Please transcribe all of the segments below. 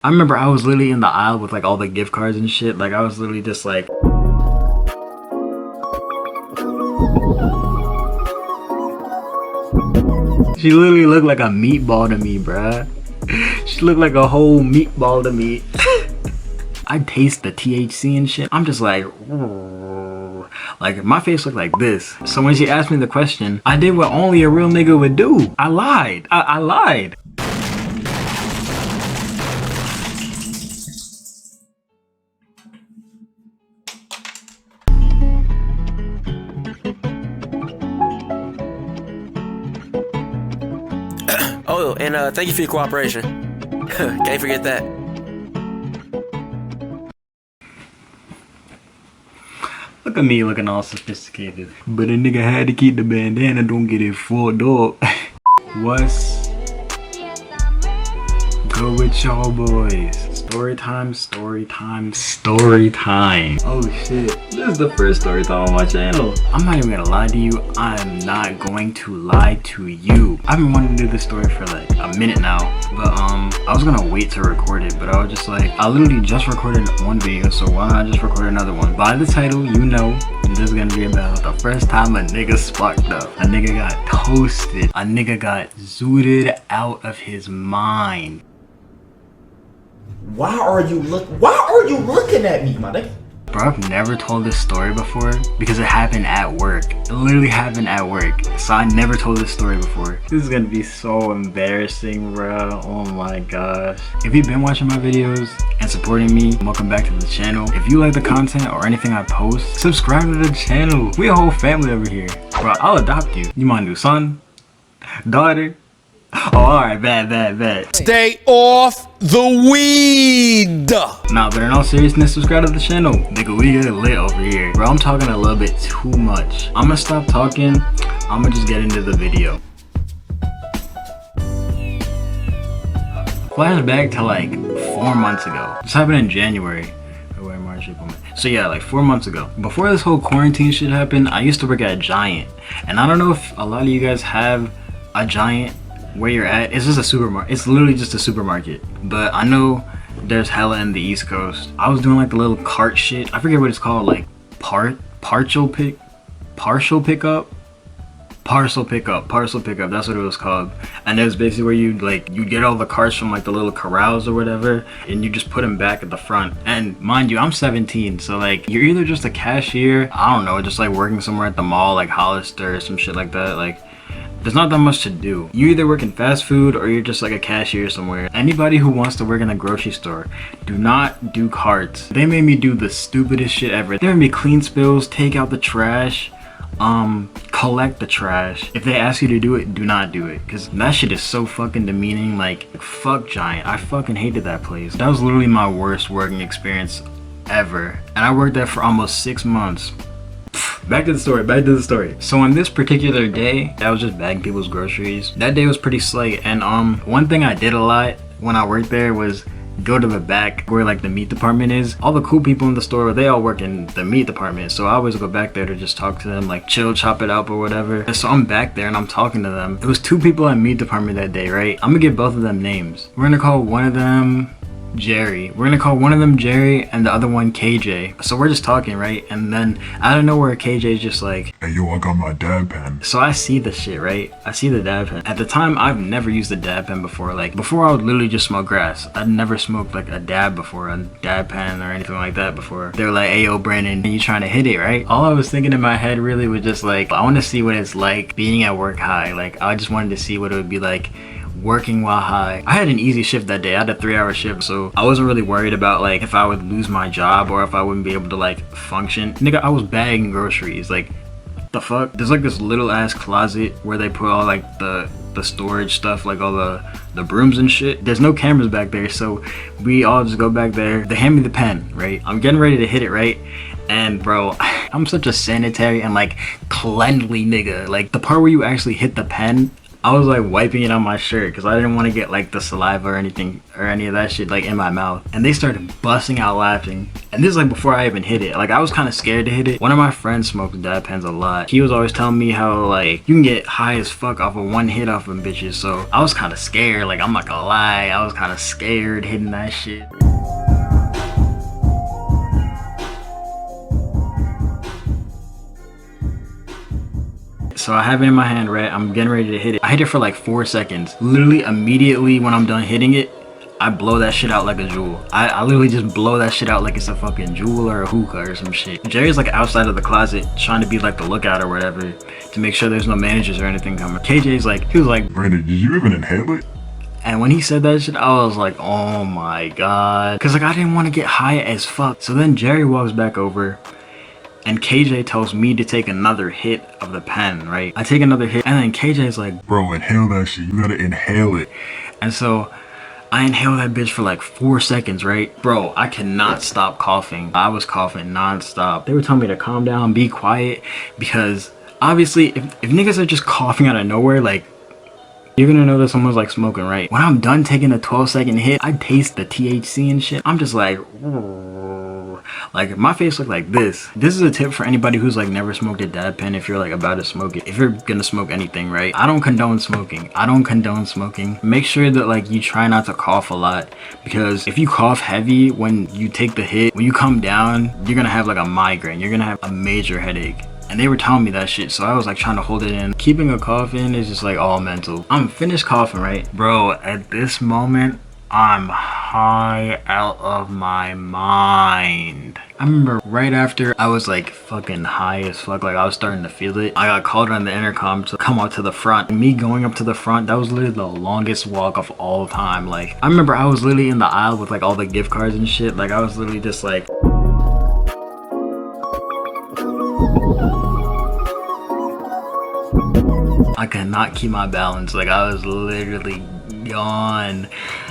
I remember I was literally in the aisle with like all the gift cards and shit. Like I was literally just like, she literally looked like a meatball to me, bruh. She looked like a whole meatball to me. I taste the THC and shit. I'm just like, ooh. Like my face looked like this. So when she asked me the question, I did what only a real nigga would do. I lied. I lied. Oh, and thank you for your cooperation. Can't forget that. Look at me looking all sophisticated. But a nigga had to keep the bandana, don't get it fucked up. What's good with y'all boys? Story time, story time, story time. Oh shit, this is the first story time on my channel. I'm not even gonna lie to you. I'm not going to lie to you. I've been wanting to do this story for like a minute now, but I was gonna wait to record it, but I was just like, I literally just recorded one video, so why not just record another one? By the title, you know, this is gonna be about the first time a nigga sparked up. A nigga got toasted. A nigga got zooted out of his mind. Why are you looking at me, my nigga? Bro, I've never told this story before because it happened at work. It literally happened at work. So I never told this story before. This is gonna be so embarrassing, bro. Oh my gosh. If you've been watching my videos and supporting me, welcome back to the channel. If you like the content or anything I post, subscribe to the channel. We a whole family over here. Bro, I'll adopt you. You my new son? Daughter? Oh, alright, bad. Stay off the weed! Nah, but in all seriousness, subscribe to the channel. Nigga, we get lit over here. Bro, I'm talking a little bit too much. I'm gonna stop talking. I'm gonna just get into the video. Flashback to like 4 months ago. This happened in January. February, March, April, May. So yeah, like 4 months ago. Before this whole quarantine shit happened, I used to work at Giant. And I don't know if a lot of you guys have a Giant where you're at. It's just a supermarket. It's literally just a supermarket. But I know there's hella in the East Coast. I was doing like the little cart shit. I forget what it's called, like parcel pickup. Parcel pickup. That's what it was called. And it was basically where you get all the carts from like the little corrals or whatever, and you just put them back at the front. And mind you, I'm 17, so like you're either just a cashier, I don't know, just like working somewhere at the mall, like Hollister or some shit like that. Like there's not that much to do. You either work in fast food or you're just like a cashier somewhere. Anybody who wants to work in a grocery store, do not do carts. They made me do the stupidest shit ever. They made me clean spills, take out the trash, collect the trash. If they ask you to do it, do not do it, because that shit is so fucking demeaning. Like, fuck Giant. I fucking hated that place. That was literally my worst working experience ever. And I worked there for almost 6 months. Back to the story. So on this particular day, I was just bagging people's groceries. That day was pretty slight, and one thing I did a lot when I worked there was go to the back where like the meat department is. All the cool people in the store, they all work in the meat department, so I always go back there to just talk to them, like chill, chop it up or whatever. So I'm back there and I'm talking to them. It was 2 people in meat department that day, right? I'm gonna give both of them names. We're gonna call one of them Jerry. We're gonna call one of them Jerry and the other one KJ. So we're just talking, right? And then out of nowhere, KJ's just like, hey yo, I got my dab pen. so I see the shit, right? I see the dab pen. At the time, I've never used a dab pen before. Like before, I would literally just smoke grass. I'd never smoked like a dab before, a dab pen or anything like that before. They were like, hey yo, Brandon, you trying to hit it, right? All I was thinking in my head really was just like, I want to see what it's like being at work high. Like I just wanted to see what it would be like working while high. I had an easy shift that day. I had a 3-hour shift, so I wasn't really worried about like if I would lose my job or if I wouldn't be able to like function. Nigga, I was bagging groceries. Like the fuck? There's like this little ass closet where they put all like the storage stuff, like all the brooms and shit. There's no cameras back there, so we all just go back there. They hand me the pen, right? I'm getting ready to hit it, right? And bro, I'm such a sanitary and like cleanly nigga. Like the part where you actually hit the pen, I was like wiping it on my shirt because I didn't want to get like the saliva or anything or any of that shit like in my mouth. And they started busting out laughing. And this is like before I even hit it. Like I was kind of scared to hit it. One of my friends smoked dab pens a lot. He was always telling me how like you can get high as fuck off of one hit off of bitches. So I was kind of scared. Like I'm not gonna lie, I was kind of scared hitting that shit. So I have it in my hand, right? I'm getting ready to hit it. I hit it for like 4 seconds. Literally immediately when I'm done hitting it, I blow that shit out like a jewel. I literally just blow that shit out like it's a fucking jewel or a hookah or some shit. Jerry's like outside of the closet trying to be like the lookout or whatever to make sure there's no managers or anything coming. KJ's like, he was like, Brandon, did you even inhale it? and when he said that shit, I was like, oh my God. Cause like I didn't want to get high as fuck. So then Jerry walks back over and KJ tells me to take another hit of the pen, right? I take another hit and then KJ's like, bro, inhale that shit. You gotta inhale it. and so I inhaled that bitch for like 4 seconds, right? Bro, I cannot stop coughing. I was coughing non-stop. They were telling me to calm down, be quiet, because obviously if niggas are just coughing out of nowhere, like you're gonna know that someone's like smoking, right? When I'm done taking a 12-second hit, I taste the THC and shit. I'm just like, like my face looked like this. This is a tip for anybody who's like never smoked a dab pen. If you're like about to smoke it, if you're gonna smoke anything, right? I don't condone smoking. I don't condone smoking. Make sure that like you try not to cough a lot, because if you cough heavy when you take the hit, when you come down, you're gonna have like a migraine. You're gonna have a major headache. And they were telling me that shit, so I was like trying to hold it in. Keeping a cough in is just like all mental. I'm finished coughing, right? Bro, at this moment, I'm high out of my mind. I remember right after I was like fucking high as fuck, like I was starting to feel it. I got called on the intercom to come out to the front. And me going up to the front, that was literally the longest walk of all time. Like I remember I was literally in the aisle with like all the gift cards and shit. Like I was literally just like, I could not keep my balance. Like I was literally gone.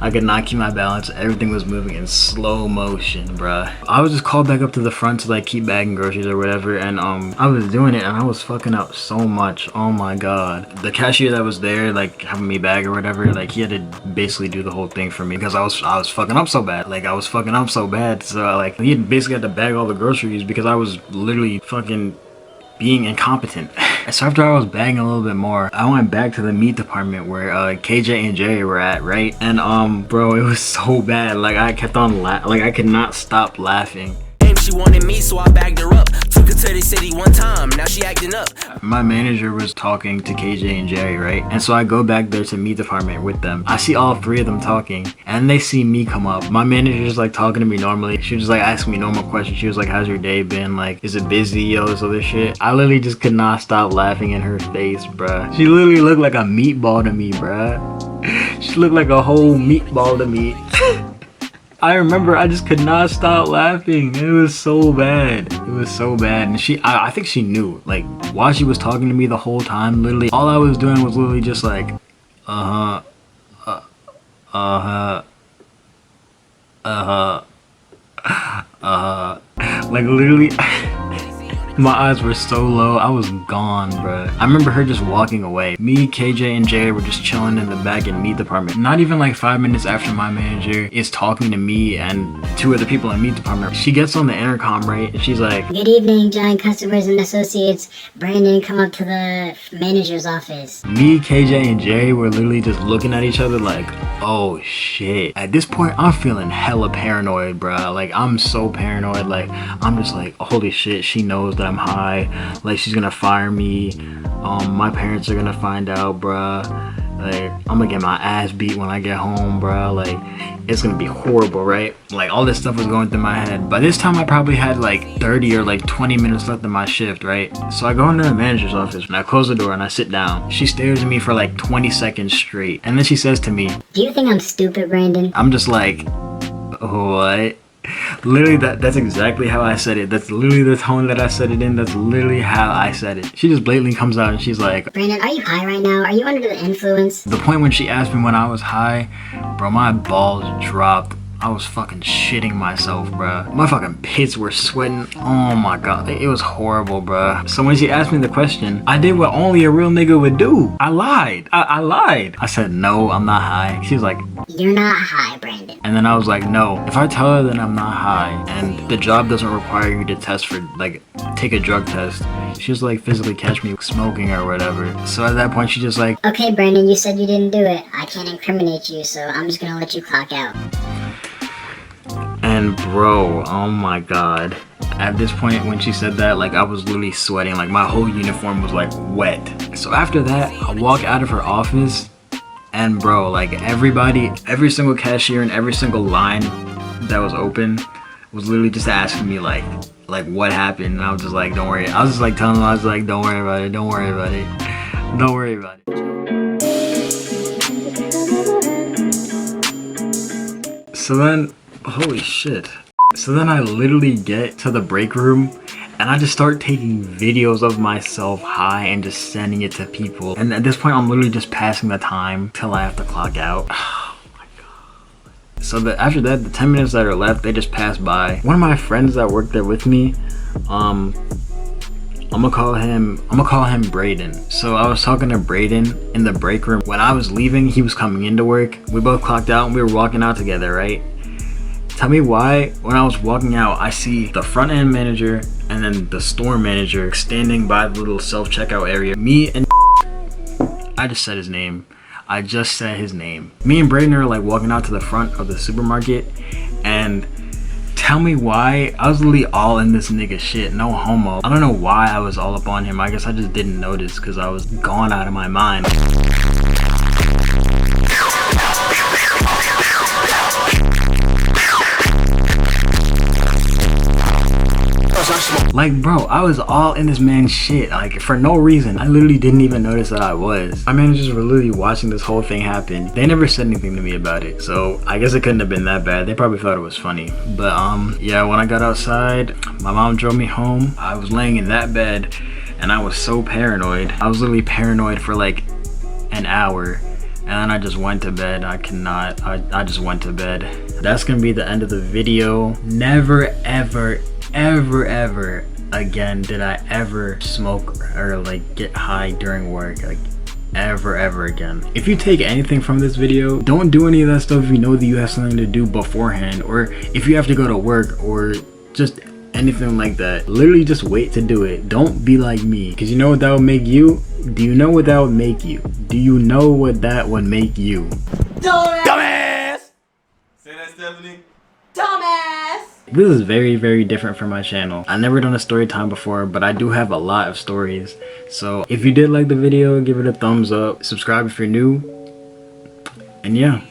I could not keep my balance. Everything was moving in slow motion, bruh. I was just called back up to the front to like keep bagging groceries or whatever, and I was doing it and I was fucking up so much. Oh my God. The cashier that was there like having me bag or whatever, like he had to basically do the whole thing for me because I was fucking up so bad. Like I was fucking up so bad, so like he basically had to bag all the groceries because I was literally fucking being incompetent. So after I was bagging a little bit more, I went back to the meat department where KJ and Jerry were at, right? And bro, it was so bad. Like I kept on like I could not stop laughing. She wanted me, so I bagged her up. Took her to the city one time, now she acting up. My manager was talking to KJ and Jerry, right? And so I go back there to meat department with them. I see all three of them talking, and they see me come up. My manager just like talking to me normally. She was just like asking me normal questions. She was like, how's your day been? Like, is it busy? All this other shit. I literally just could not stop laughing in her face, bruh. She literally looked like a meatball to me, bruh. She looked like a whole meatball to me. I remember I just could not stop laughing. It was so bad. It was so bad. And I think she knew. Like, while she was talking to me the whole time, literally, all I was doing was literally just like, like literally, my eyes were so low, I was gone, bruh. I remember her just walking away. Me, KJ, and Jay were just chilling in the back in meat department. Not even like 5 minutes after my manager is talking to me and 2 other people in meat department, she gets on the intercom, right? And she's like, good evening, giant customers and associates. Brandon, come up to the manager's office. Me, KJ, and Jay were literally just looking at each other like, oh shit. At this point, I'm feeling hella paranoid, bruh. Like, I'm so paranoid. Like, I'm just like, holy shit, she knows that I'm high. Like, she's gonna fire me. My parents are gonna find out, bruh. Like, I'm gonna get my ass beat when I get home, bruh. Like, it's gonna be horrible, right? Like, all this stuff was going through my head. By this time, I probably had like 30 or like 20 minutes left in my shift, right? So I go into the manager's office and I close the door and I sit down. She stares at me for like 20 seconds straight. And then she says to me, do you think I'm stupid, Brandon? I'm just like, what? Literally, that's exactly how I said it. That's literally the tone that I said it in. That's literally how I said it. She just blatantly comes out and she's like, Brandon, are you high right now? Are you under the influence? The point when she asked me when I was high, bro, my balls dropped. I was fucking shitting myself, bruh. My fucking pits were sweating. Oh my god, it was horrible, bruh. So when she asked me the question, I did what only a real nigga would do. I lied. I lied. I said, no, I'm not high. She was like, You're not high, Brandon. and then I was like, no, if I tell her that I'm not high and the job doesn't require you to test for, like, take a drug test, she was like physically catch me smoking or whatever. So at that point, she just like, Okay, Brandon, you said you didn't do it. I can't incriminate you, so I'm just gonna let you clock out. and bro, oh my god. At this point, when she said that, like, I was literally sweating. Like, my whole uniform was like wet. So after that, I walk out of her office, and bro, like, everybody, every single cashier and every single line that was open was literally just asking me like what happened. And I was just like, don't worry. I was just like telling them, I was like, don't worry about it, don't worry about it, don't worry about it. So then, holy shit. So then I literally get to the break room and I just start taking videos of myself high and just sending it to people. And at this point, I'm literally just passing the time till I have to clock out. Oh my god. So after that, the 10 minutes that are left, they just pass by. One of my friends that worked there with me, I'm gonna call him Braden. So I was talking to Braden in the break room. When I was leaving, he was coming into work. We both clocked out and we were walking out together, right? Tell me why, when I was walking out, I see the front end manager and then the store manager standing by the little self-checkout area. Me and I just said his name. I just said his name. Me and Braden are like walking out to the front of the supermarket, and tell me why, I was literally all in this nigga shit, no homo. I don't know why I was all up on him. I guess I just didn't notice because I was gone out of my mind. Like, bro, I was all in this man's shit, like, for no reason. I literally didn't even notice that I was. My managers were literally watching this whole thing happen. They never said anything to me about it, so I guess it couldn't have been that bad. They probably thought it was funny. But yeah, when I got outside, my mom drove me home. I was laying in that bed and I was so paranoid. I was literally paranoid for like an hour. And then I just went to bed. I just went to bed. That's gonna be the end of the video. Never, ever, ever again did I ever smoke or like get high during work, like ever again. If you take anything from this video, don't do any of that stuff if you know that you have something to do beforehand, or if you have to go to work, or just anything like that. Literally just wait to do it. Don't be like me, because you know what that would make you? Do you know what that would make you? Do you know what that would make you? Dumbass! Say that, Stephanie. Dumbass! This is very different from my channel. I've never done a story time before, but I do have a lot of stories. So if you did like the video, give it a thumbs up, subscribe if you're new, and yeah.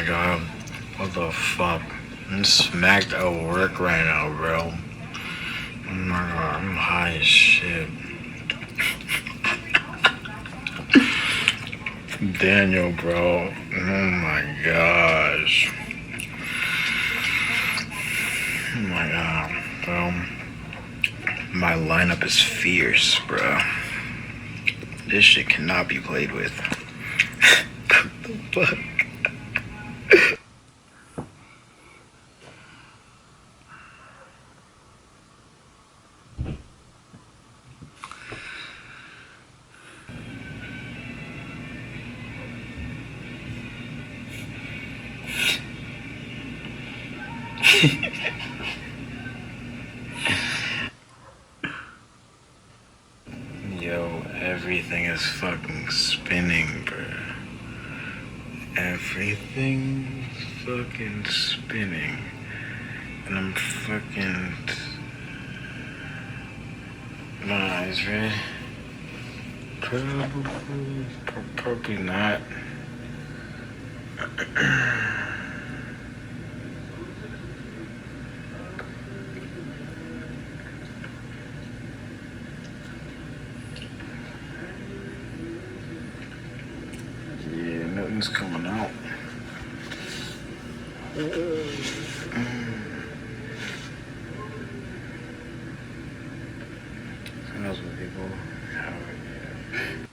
god. What the fuck? I'm smacked at work right now, bro. Oh my god, I'm high as shit. Daniel, bro. Oh my gosh. Oh my god, bro. My lineup is fierce, bro. This shit cannot be played with. What the fuck? Yo, everything is fucking spinning, bro. Everything's fucking spinning. And I'm fucking... My eyes red? Probably not. Yeah, nothing's coming out. Who knows what people have?